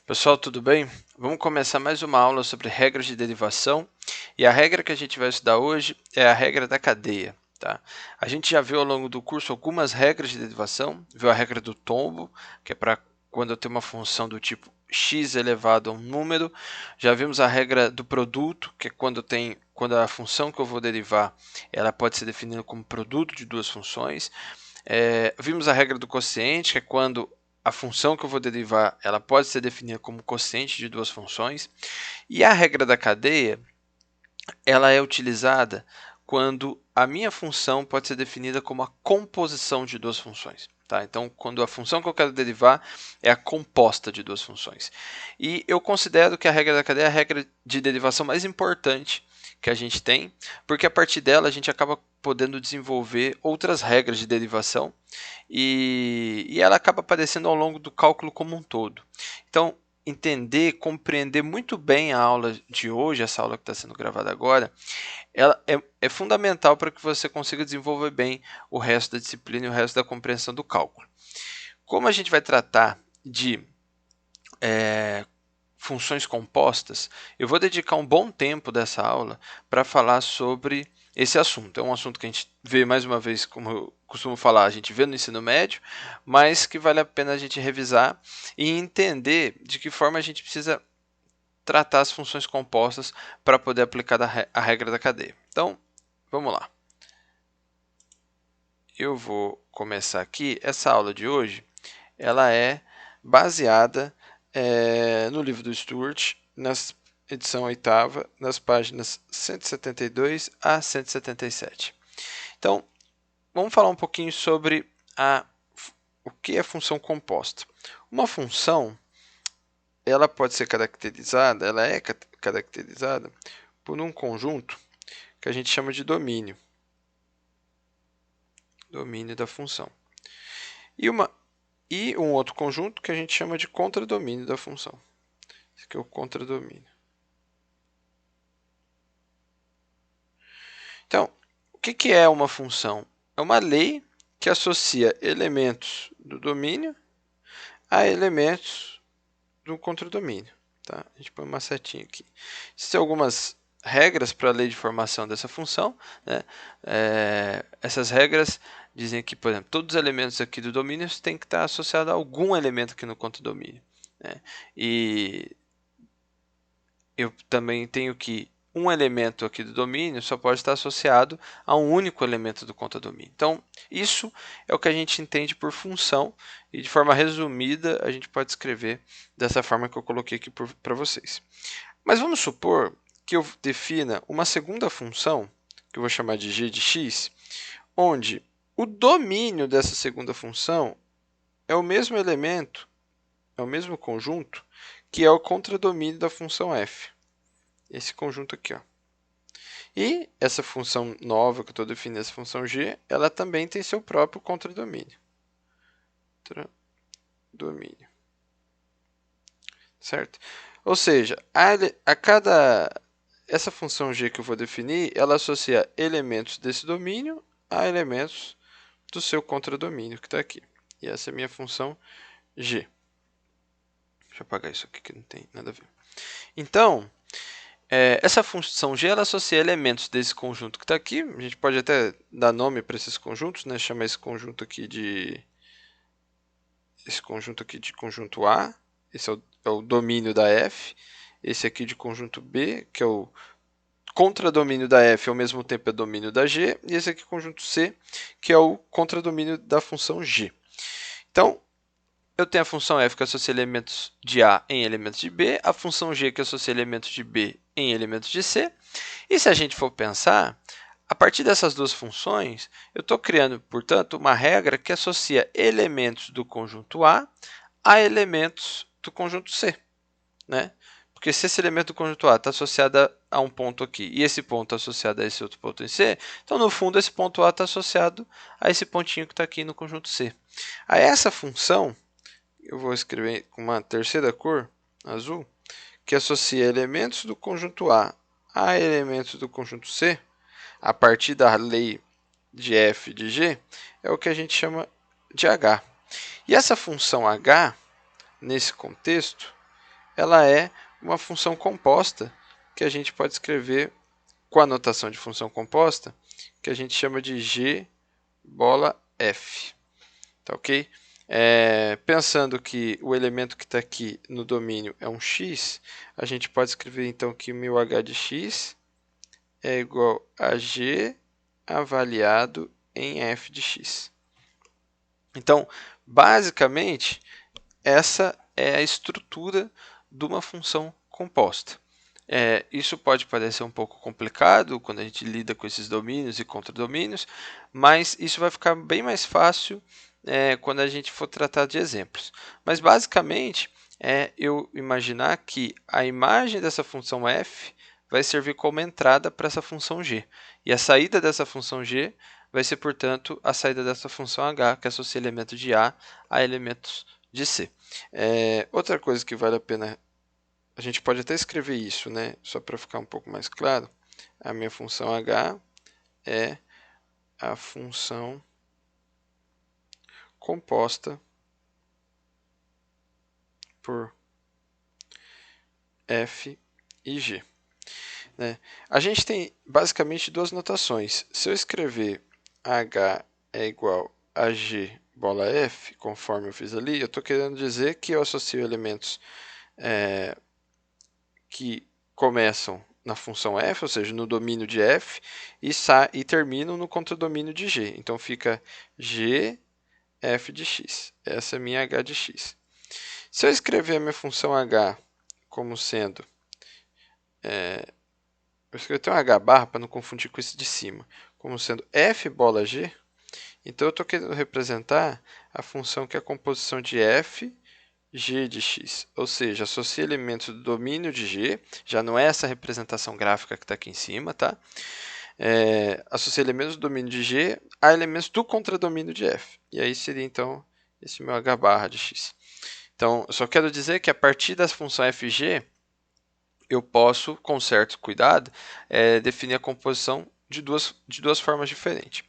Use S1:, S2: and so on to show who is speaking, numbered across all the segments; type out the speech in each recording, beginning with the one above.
S1: Pessoal, tudo bem? Vamos começar mais uma aula sobre regras de derivação e a regra que a gente vai estudar hoje é a regra da cadeia. Tá? A gente já viu ao longo do curso algumas regras de derivação, viu a regra do tombo, que é para quando eu tenho uma função do tipo x elevado a um número. Já vimos a regra do produto, que é quando a função que eu vou derivar ela pode ser definida como produto de duas funções. Vimos a regra do quociente, que é quando a função que eu vou derivar ela pode ser definida como quociente de duas funções. E a regra da cadeia ela é utilizada quando a minha função pode ser definida como a composição de duas funções. Tá? Então, quando a função que eu quero derivar é a composta de duas funções. E eu considero que a regra da cadeia é a regra de derivação mais importante que a gente tem, porque a partir dela a gente acaba podendo desenvolver outras regras de derivação e ela acaba aparecendo ao longo do cálculo como um todo. Então, compreender muito bem a aula de hoje, essa aula que está sendo gravada agora, ela é fundamental para que você consiga desenvolver bem o resto da disciplina e o resto da compreensão do cálculo. Como a gente vai tratar de funções compostas, eu vou dedicar um bom tempo dessa aula para falar sobre esse assunto. É um assunto que a gente vê, mais uma vez, como eu costumo falar, a gente vê no ensino médio, mas que vale a pena a gente revisar e entender de que forma a gente precisa tratar as funções compostas para poder aplicar a regra da cadeia. Então, vamos lá. Eu vou começar aqui. Essa aula de hoje ela é baseada no livro do Stuart, na edição 8ª, nas páginas 172 a 177. Então, vamos falar um pouquinho sobre o que é função composta. Uma função ela pode ser caracterizada, ela é caracterizada por um conjunto que a gente chama de domínio da função. E um outro conjunto que a gente chama de contradomínio da função. Esse aqui é o contradomínio. Então, o que é uma função? É uma lei que associa elementos do domínio a elementos do contradomínio. Tá? A gente põe uma setinha aqui. Existem algumas regras para a lei de formação dessa função. Né? Essas regras dizem que, por exemplo, todos os elementos aqui do domínio têm que estar associados a algum elemento aqui no contradomínio. Né? E eu também tenho que um elemento aqui do domínio só pode estar associado a um único elemento do contradomínio. Então, isso é o que a gente entende por função e, de forma resumida, a gente pode escrever dessa forma que eu coloquei aqui para vocês. Mas vamos supor que eu defina uma segunda função, que eu vou chamar de g de x, onde o domínio dessa segunda função é o mesmo elemento, é o mesmo conjunto, que é o contradomínio da função f. Esse conjunto aqui. Ó. E essa função nova que eu estou definindo, essa função g, ela também tem seu próprio contradomínio. Domínio. Certo? Ou seja, essa função g que eu vou definir, ela associa elementos desse domínio a elementos do seu contradomínio, que está aqui. E essa é a minha função g. Deixa eu apagar isso aqui que não tem nada a ver. Então, essa função g ela associa elementos desse conjunto que está aqui. A gente pode até dar nome para esses conjuntos, né? Chamar esse conjunto aqui de conjunto A. Esse é o domínio da f. Esse aqui de conjunto B, que é o contradomínio da f, ao mesmo tempo é domínio da g. E esse aqui conjunto C, que é o contradomínio da função g. Então, eu tenho a função f que associa elementos de A em elementos de B, a função g que associa elementos de B em elementos de C. E se a gente for pensar, a partir dessas duas funções, eu estou criando, portanto, uma regra que associa elementos do conjunto A elementos do conjunto C. Né? Porque se esse elemento do conjunto A está associado a um ponto aqui e esse ponto está associado a esse outro ponto em C, então, no fundo, esse ponto A está associado a esse pontinho que está aqui no conjunto C. A essa função, eu vou escrever com uma terceira cor, azul, que associa elementos do conjunto A elementos do conjunto C, a partir da lei de f de g, é o que a gente chama de h. E essa função h, nesse contexto, ela é uma função composta que a gente pode escrever com a notação de função composta, que a gente chama de g bola f. Tá ok? Pensando que o elemento que está aqui no domínio é um x, a gente pode escrever então que o meu h de x é igual a g avaliado em f de x. Então, basicamente, essa é a estrutura de uma função composta. Isso pode parecer um pouco complicado quando a gente lida com esses domínios e contradomínios, mas isso vai ficar bem mais fácil quando a gente for tratar de exemplos. Mas basicamente é eu imaginar que a imagem dessa função f vai servir como entrada para essa função g. E a saída dessa função g vai ser, portanto, a saída dessa função h, que associa elementos de a elementos de c. Outra coisa que vale a pena, a gente pode até escrever isso, né? Só para ficar um pouco mais claro, a minha função h é a função composta por f e g. Né? A gente tem basicamente duas notações. Se eu escrever h é igual a g bola f, conforme eu fiz ali, eu estou querendo dizer que eu associo elementos que começam na função f, ou seja, no domínio de f, e terminam no contradomínio de g. Então fica g f de x. Essa é a minha h de x. Se eu escrever a minha função h como sendo... eu escrevi até um h barra para não confundir com esse de cima. Como sendo f bola g, então eu estou querendo representar a função que é a composição de f g de x, ou seja, associa elementos do domínio de g, já não é essa representação gráfica que está aqui em cima, tá? Associa elementos do domínio de g a elementos do contradomínio de f, e aí seria então esse meu h barra de x. Então, eu só quero dizer que a partir da função fg, eu posso, com certo cuidado, definir a composição de duas formas diferentes.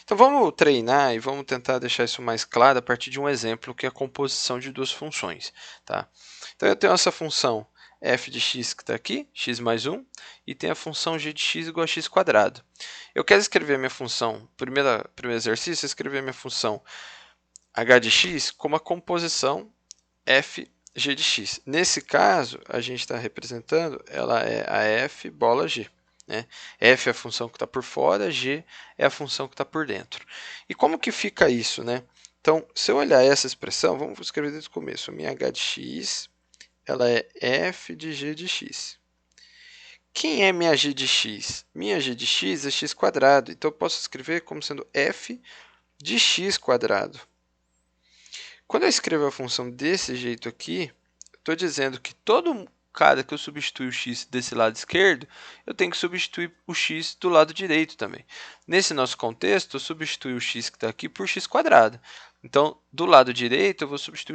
S1: Então vamos treinar e vamos tentar deixar isso mais claro a partir de um exemplo que é a composição de duas funções. Tá? Então eu tenho essa função f de x que está aqui, x mais 1, e tem a função g de x igual a x quadrado. Eu quero escrever a minha função, primeiro exercício, escrever a minha função h de x como a composição f g de x. Nesse caso, a gente está representando, ela é a f bola g. Né? F é a função que está por fora, g é a função que está por dentro. E como que fica isso? Né? Então, se eu olhar essa expressão, vamos escrever desde o começo. A minha h de x ela é f de g de x. Quem é minha g de x? Minha g de x é x quadrado. Então, eu posso escrever como sendo f de x quadrado. Quando eu escrevo a função desse jeito aqui, estou dizendo que todo cada que eu substituir o x desse lado esquerdo, eu tenho que substituir o x do lado direito também. Nesse nosso contexto, eu substituo o x que está aqui por x quadrado. Então, do lado direito, eu vou substituir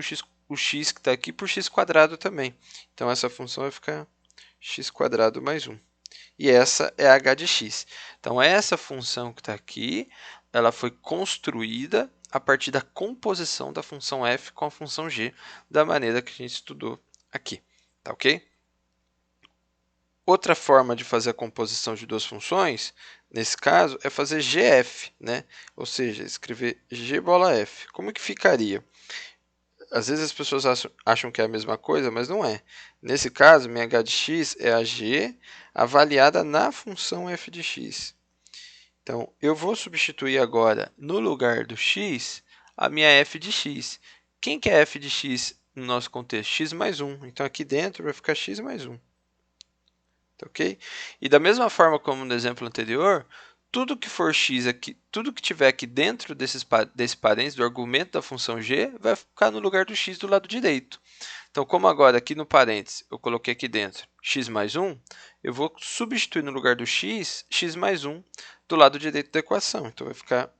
S1: o x que está aqui por x quadrado também. Então, essa função vai ficar x quadrado mais 1. E essa é a h de x. Então, essa função que está aqui, ela foi construída a partir da composição da função f com a função g, da maneira que a gente estudou aqui. Tá ok? Outra forma de fazer a composição de duas funções, nesse caso, é fazer gf, né? Ou seja, escrever g bola f. Como que ficaria? Às vezes as pessoas acham que é a mesma coisa, mas não é. Nesse caso, minha h de x é a g avaliada na função f de x. Então, eu vou substituir agora, no lugar do x, a minha f de x. Quem que é f de x no nosso contexto? X mais 1. Então, aqui dentro vai ficar x mais 1. Tá ok? E da mesma forma como no exemplo anterior, tudo que for x aqui, tudo que tiver aqui dentro desse parênteses, do argumento da função g, vai ficar no lugar do x do lado direito. Então, como agora aqui no parênteses eu coloquei aqui dentro x mais 1, eu vou substituir no lugar do x, x mais 1 do lado direito da equação. Então, vai ficar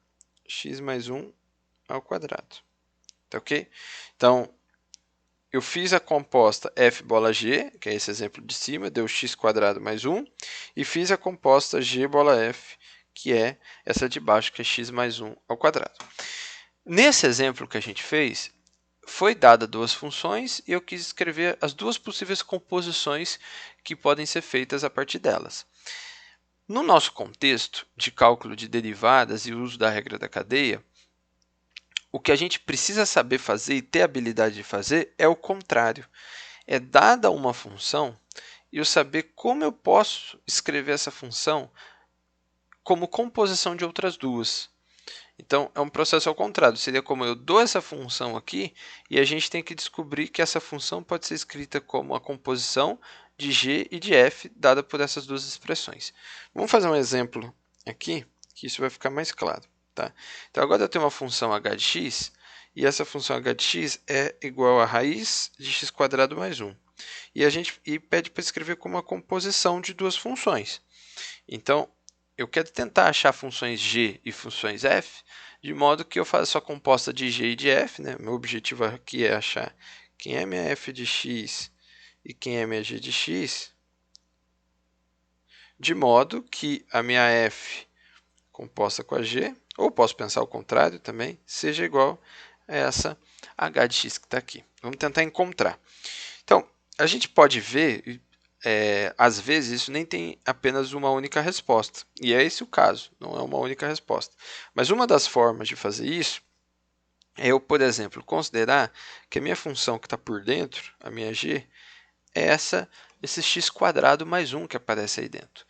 S1: x mais 1 ao quadrado. Tá ok? Então, eu fiz a composta f bola g, que é esse exemplo de cima, deu x quadrado mais 1, e fiz a composta g bola f, que é essa de baixo, que é x mais 1 ao quadrado. Nesse exemplo que a gente fez, foi dada duas funções e eu quis escrever as duas possíveis composições que podem ser feitas a partir delas. No nosso contexto de cálculo de derivadas e uso da regra da cadeia, o que a gente precisa saber fazer e ter habilidade de fazer é o contrário. É dada uma função e eu saber como eu posso escrever essa função como composição de outras duas. Então, é um processo ao contrário. Seria como eu dou essa função aqui e a gente tem que descobrir que essa função pode ser escrita como a composição de g e de f dada por essas duas expressões. Vamos fazer um exemplo aqui, que isso vai ficar mais claro. Tá? Então, agora eu tenho uma função h de x e essa função h de x é igual a raiz de x² mais 1. E a gente pede para escrever como uma composição de duas funções. Então, eu quero tentar achar funções g e funções f, de modo que eu faço a composta de g e de f. Né? Meu objetivo aqui é achar quem é minha f de x e quem é minha g de x, de modo que a minha f composta com a g, ou posso pensar o contrário também, seja igual a essa h de x que está aqui. Vamos tentar encontrar. Então, a gente pode ver, às vezes, isso nem tem apenas uma única resposta. E é esse o caso, não é uma única resposta. Mas uma das formas de fazer isso é eu, por exemplo, considerar que a minha função que está por dentro, a minha g, é esse x² mais 1 que aparece aí dentro.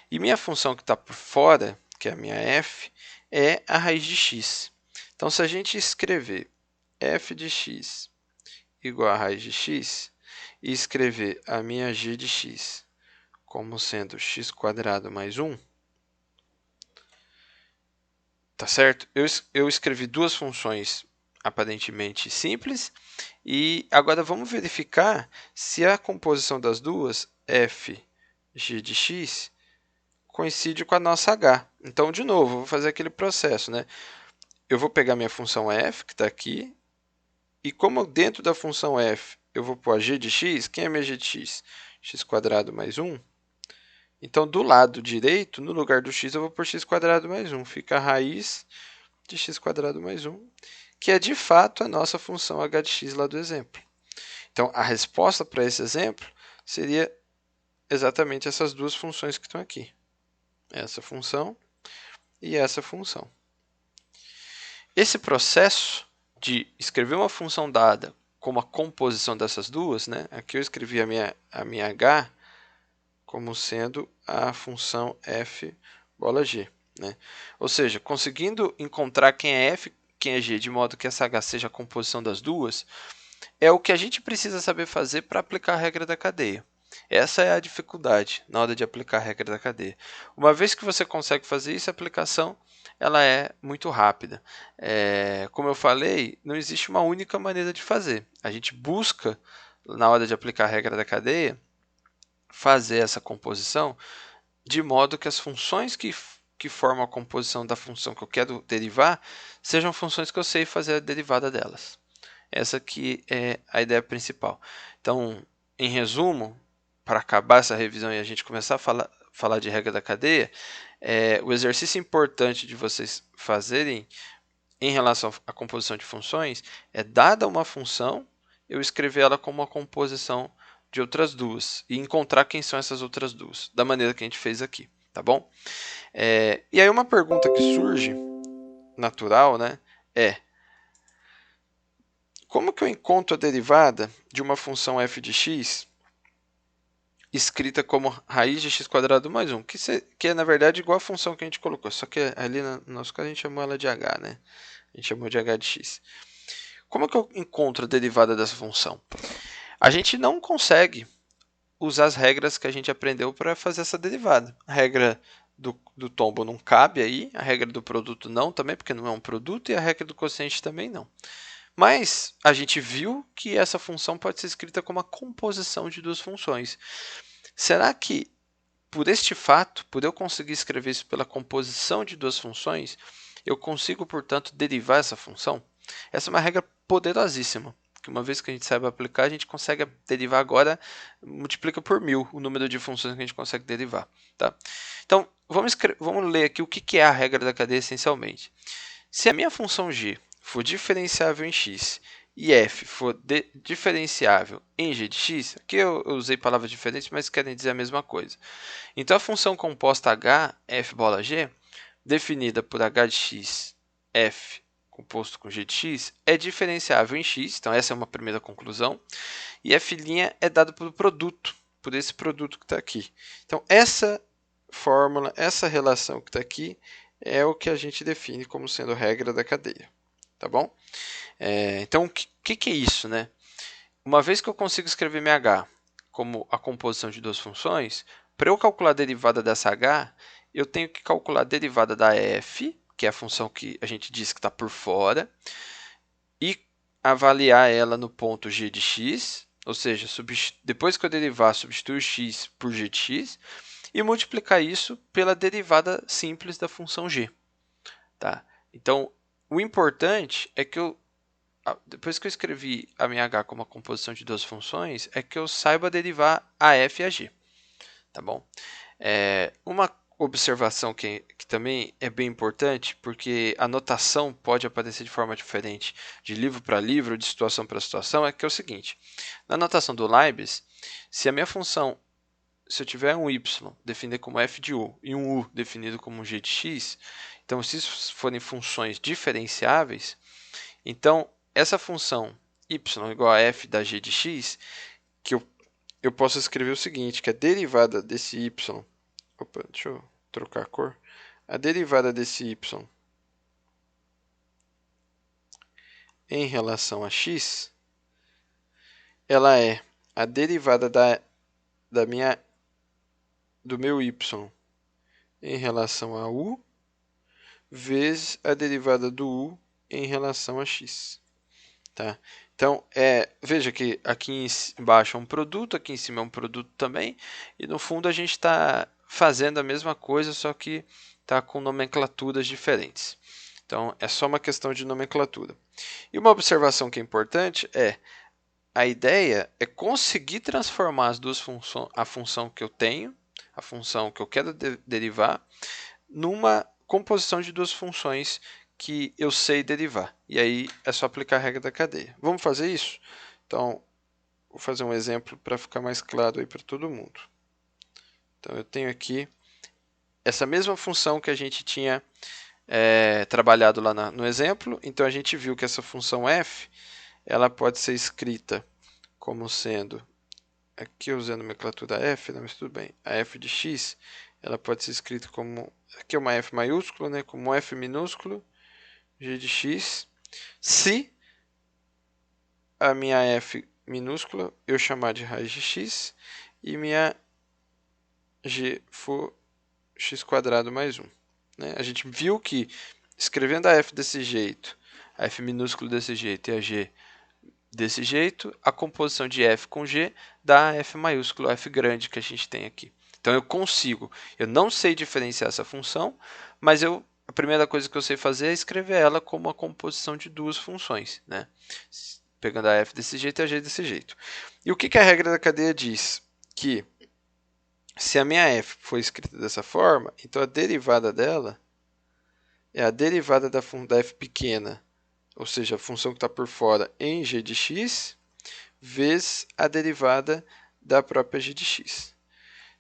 S1: E minha função que está por fora, que é a minha f, é a raiz de x. Então, se a gente escrever f de x igual a raiz de x, e escrever a minha g de x como sendo x² mais 1, tá certo? Eu escrevi duas funções aparentemente simples, e agora vamos verificar se a composição das duas, f g de x, coincide com a nossa h. Então, de novo, vou fazer aquele processo. Né? Eu vou pegar minha função f, que está aqui, e como dentro da função f eu vou pôr a g de x, quem é minha g de x? x² mais 1. Então, do lado direito, no lugar do x, eu vou pôr x² mais 1. Fica a raiz de x² mais 1, que é de fato a nossa função h de x lá do exemplo. Então, a resposta para esse exemplo seria exatamente essas duas funções que estão aqui. Essa função e essa função. Esse processo de escrever uma função dada como a composição dessas duas, né? Aqui eu escrevi a minha h como sendo a função f bola g. Né? Ou seja, conseguindo encontrar quem é f, quem é g, de modo que essa h seja a composição das duas, é o que a gente precisa saber fazer para aplicar a regra da cadeia. Essa é a dificuldade na hora de aplicar a regra da cadeia. Uma vez que você consegue fazer isso, a aplicação ela é muito rápida. Como eu falei, não existe uma única maneira de fazer. A gente busca, na hora de aplicar a regra da cadeia, fazer essa composição de modo que as funções que formam a composição da função que eu quero derivar sejam funções que eu sei fazer a derivada delas. Essa aqui é a ideia principal. Então, em resumo, para acabar essa revisão e a gente começar a falar de regra da cadeia, o exercício importante de vocês fazerem em relação à composição de funções é, dada uma função, eu escrever ela como uma composição de outras duas e encontrar quem são essas outras duas, da maneira que a gente fez aqui, tá bom? E aí uma pergunta que surge, natural, né, como que eu encontro a derivada de uma função f de x escrita como raiz de x² mais 1, que é, na verdade, igual a função que a gente colocou, só que ali no nosso caso a gente chamou ela de h, né? A gente chamou de h de x. Como que eu encontro a derivada dessa função? A gente não consegue usar as regras que a gente aprendeu para fazer essa derivada. A regra do tombo não cabe aí, a regra do produto não também, porque não é um produto, e a regra do quociente também não. Mas a gente viu que essa função pode ser escrita como a composição de duas funções. Será que, por este fato, por eu conseguir escrever isso pela composição de duas funções, eu consigo, portanto, derivar essa função? Essa é uma regra poderosíssima, que uma vez que a gente saiba aplicar, a gente consegue derivar agora, multiplica por 1000 o número de funções que a gente consegue derivar. Tá? Então, vamos ler aqui o que é a regra da cadeia essencialmente. Se a minha função g for diferenciável em x e f for diferenciável em g de x, aqui eu usei palavras diferentes, mas querem dizer a mesma coisa. Então, a função composta h, f bola g, definida por h de x, f composto com g de x, é diferenciável em x, então essa é uma primeira conclusão, e f' é dado pelo produto, por esse produto que está aqui. Então, essa fórmula, essa relação que está aqui, é o que a gente define como sendo regra da cadeia. Tá bom? Então, o que é isso, né? Uma vez que eu consigo escrever minha h como a composição de duas funções, para eu calcular a derivada dessa h, eu tenho que calcular a derivada da f, que é a função que a gente disse que está por fora, e avaliar ela no ponto g de x, ou seja, depois que eu derivar, substituir o x por g de x, e multiplicar isso pela derivada simples da função g. Tá? Então, o importante é que depois que eu escrevi a minha h como a composição de duas funções, é que eu saiba derivar a f e a g. Tá bom? Uma observação que também é bem importante, porque a notação pode aparecer de forma diferente de livro para livro, de situação para situação, é que é o seguinte. Na notação do Leibniz, se a minha função, se eu tiver um y definido como f de u e um u definido como g de x, então se isso forem funções diferenciáveis, então essa função y igual a f da g de x, que eu posso escrever o seguinte, que a derivada desse y, opa, deixa eu trocar a cor, a derivada desse y em relação a x, ela é a derivada do meu y em relação a u vezes a derivada do u em relação a x. Tá? Então, veja que aqui embaixo é um produto, aqui em cima é um produto também, e no fundo a gente está fazendo a mesma coisa, só que está com nomenclaturas diferentes. Então, é só uma questão de nomenclatura. E uma observação que é importante a ideia é conseguir transformar as duas funções, a função que eu tenho, a função que eu quero derivar, numa composição de duas funções que eu sei derivar. E aí é só aplicar a regra da cadeia. Vamos fazer isso? Então, vou fazer um exemplo para ficar mais claro aí para todo mundo. Então, eu tenho aqui essa mesma função que a gente tinha trabalhado lá no exemplo. Então, a gente viu que essa função f ela pode ser escrita como sendo, aqui eu usando a nomenclatura f, mas tudo bem, a f de x, ela pode ser escrita como, aqui é uma f maiúscula, né, como f minúsculo, g de x, se a minha f minúscula eu chamar de raiz de x e minha g for x² mais 1. Né? A gente viu que escrevendo a f desse jeito, a f minúsculo desse jeito e a g desse jeito, a composição de f com g dá f maiúsculo, f grande que a gente tem aqui. Então eu não sei diferenciar essa função, mas a primeira coisa que eu sei fazer é escrever ela como a composição de duas funções, né? Pegando a f desse jeito e a g desse jeito. E o que a regra da cadeia diz? Que se a minha f for escrita dessa forma, então a derivada dela é a derivada da f pequena, ou seja, a função que está por fora em g de x, vezes a derivada da própria g de x.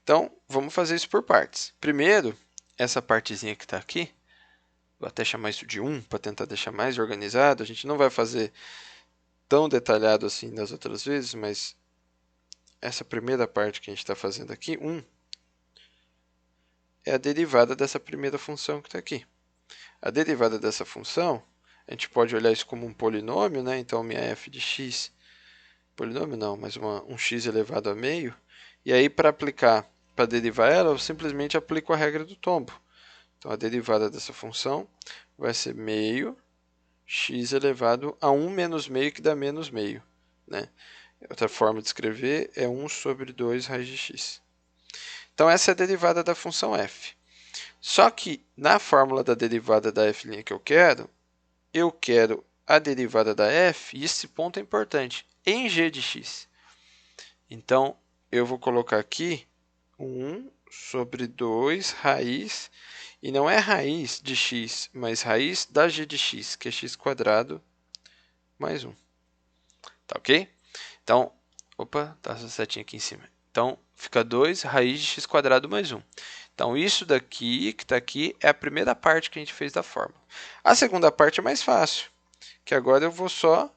S1: Então, vamos fazer isso por partes. Primeiro, essa partezinha que está aqui, vou até chamar isso de 1 para tentar deixar mais organizado. A gente não vai fazer tão detalhado assim nas outras vezes, mas essa primeira parte que a gente está fazendo aqui, 1, é a derivada dessa primeira função que está aqui. A derivada dessa função, a gente pode olhar isso como um polinômio, né? Então, minha f de x, polinômio não, mas um x elevado a meio. E aí, para derivar ela, eu simplesmente aplico a regra do tombo. Então, a derivada dessa função vai ser meio x elevado a 1 menos meio, que dá menos meio. Né? Outra forma de escrever é 1 sobre 2 raiz de x. Então, essa é a derivada da função f. Só que, na fórmula da derivada da f' que eu quero a derivada da f, e esse ponto é importante, em g de x. Então, eu vou colocar aqui 1 sobre 2 raiz, e não é raiz de x, mas raiz da g de x, que é x² mais 1. tá ok? Então, opa, tá essa setinha aqui em cima. Então, fica 2 raiz de x² mais 1. Então, isso daqui, que está aqui, é a primeira parte que a gente fez da fórmula. A segunda parte é mais fácil, que agora eu vou só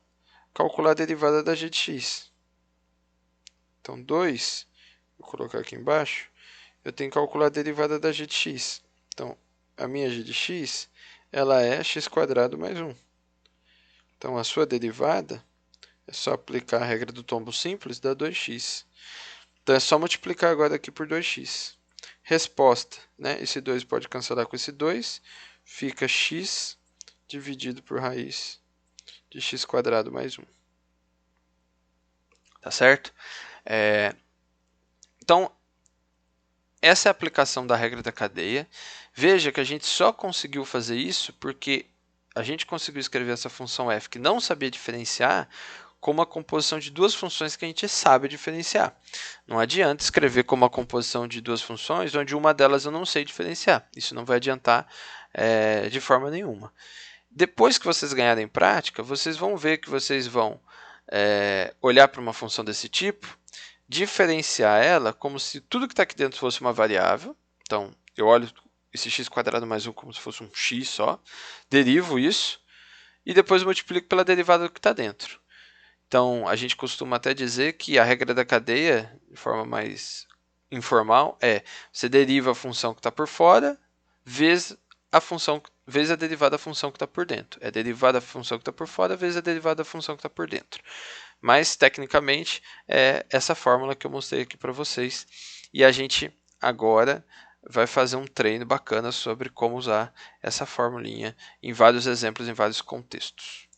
S1: calcular a derivada da g de x. Então, 2, vou colocar aqui embaixo, eu tenho que calcular a derivada da g de x. Então, a minha g de x, ela é x² mais 1. Então, a sua derivada é só aplicar a regra do tombo simples, dá 2x. Então, é só multiplicar agora aqui por 2x. Resposta, né? Esse 2 pode cancelar com esse 2, fica x dividido por raiz de x² mais 1. Tá certo? Então, essa é a aplicação da regra da cadeia. Veja que a gente só conseguiu fazer isso porque a gente conseguiu escrever essa função f que não sabia diferenciar como a composição de duas funções que a gente sabe diferenciar. Não adianta escrever como a composição de duas funções onde uma delas eu não sei diferenciar. Isso não vai adiantar de forma nenhuma. Depois que vocês ganharem prática, vocês vão ver que vocês vão olhar para uma função desse tipo, diferenciar ela como se tudo que está aqui dentro fosse uma variável. Então, eu olho esse x² mais 1 como se fosse um x só, derivo isso e depois multiplico pela derivada do que está dentro. Então, a gente costuma até dizer que a regra da cadeia, de forma mais informal, é você deriva a função que está por fora vezes a derivada da função que está por dentro. É a derivada da função que está por fora vezes a derivada da função que está por dentro. Mas, tecnicamente, é essa fórmula que eu mostrei aqui para vocês. E a gente agora vai fazer um treino bacana sobre como usar essa formulinha em vários exemplos, em vários contextos.